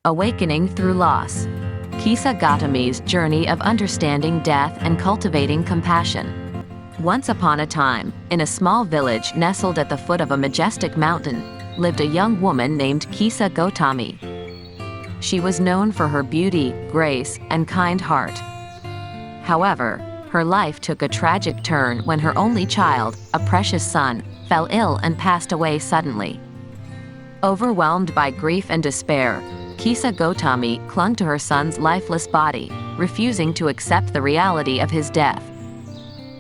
Awakening Through Loss. Kisa Gotami's journey of understanding death and cultivating compassion. Once upon a time, in a small village nestled at the foot of a majestic mountain, lived a young woman named Kisa Gotami. She was known for her beauty, grace, and kind heart. However, her life took a tragic turn when her only child, a precious son, fell ill and passed away suddenly. Overwhelmed by grief and despair, Kisa Gotami clung to her son's lifeless body, refusing to accept the reality of his death.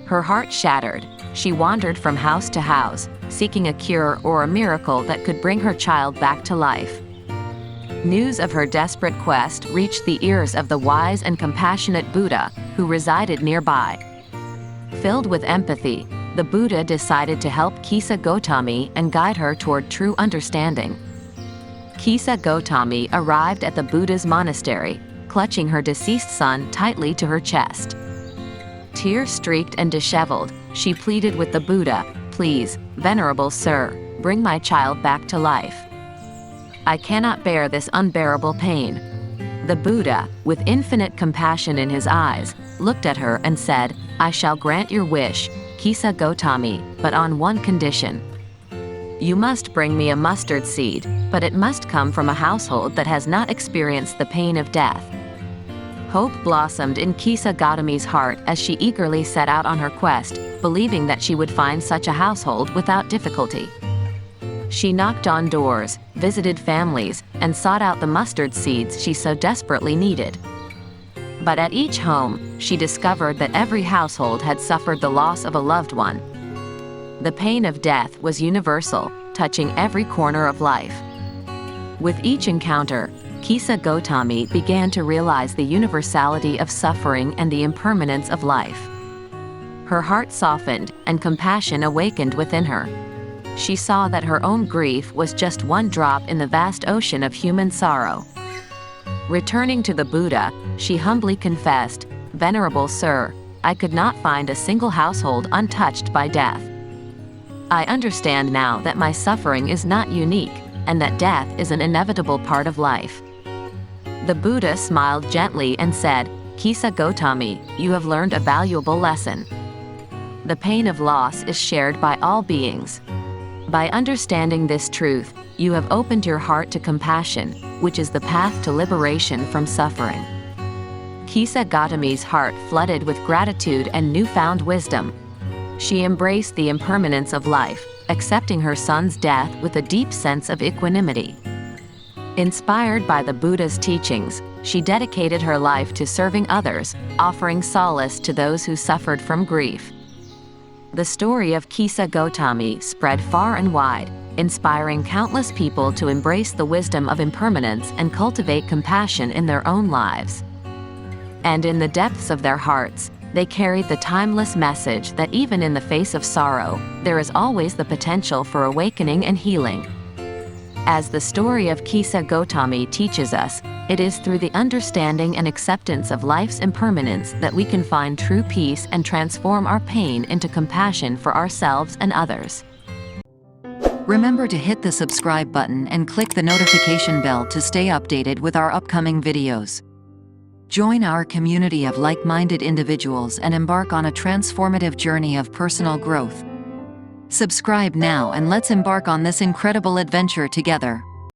Her heart shattered, she wandered from house to house, seeking a cure or a miracle that could bring her child back to life. News of her desperate quest reached the ears of the wise and compassionate Buddha, who resided nearby. Filled with empathy, the Buddha decided to help Kisa Gotami and guide her toward true understanding. Kisa Gotami arrived at the Buddha's monastery, clutching her deceased son tightly to her chest. Tear-streaked and disheveled, she pleaded with the Buddha, "Please, Venerable Sir, bring my child back to life. I cannot bear this unbearable pain." The Buddha, with infinite compassion in his eyes, looked at her and said, "I shall grant your wish, Kisa Gotami, but on one condition. You must bring me a mustard seed, but it must come from a household that has not experienced the pain of death." Hope blossomed in Kisa Gotami's heart as she eagerly set out on her quest, believing that she would find such a household without difficulty. She knocked on doors, visited families, and sought out the mustard seeds she so desperately needed. But at each home, she discovered that every household had suffered the loss of a loved one. The pain of death was universal, touching every corner of life. With each encounter, Kisa Gotami began to realize the universality of suffering and the impermanence of life. Her heart softened, and compassion awakened within her. She saw that her own grief was just one drop in the vast ocean of human sorrow. Returning to the Buddha, she humbly confessed, "Venerable Sir, I could not find a single household untouched by death. I understand now that my suffering is not unique, and that death is an inevitable part of life." The Buddha smiled gently and said, "Kisa Gotami, you have learned a valuable lesson. The pain of loss is shared by all beings. By understanding this truth, you have opened your heart to compassion, which is the path to liberation from suffering." Kisa Gotami's heart flooded with gratitude and newfound wisdom. She embraced the impermanence of life, accepting her son's death with a deep sense of equanimity. Inspired by the Buddha's teachings, she dedicated her life to serving others, offering solace to those who suffered from grief. The story of Kisa Gotami spread far and wide, inspiring countless people to embrace the wisdom of impermanence and cultivate compassion in their own lives. And in the depths of their hearts, they carried the timeless message that even in the face of sorrow, there is always the potential for awakening and healing. As the story of Kisa Gotami teaches us, it is through the understanding and acceptance of life's impermanence that we can find true peace and transform our pain into compassion for ourselves and others. Remember to hit the subscribe button and click the notification bell to stay updated with our upcoming videos. Join our community of like-minded individuals and embark on a transformative journey of personal growth. Subscribe now and let's embark on this incredible adventure together.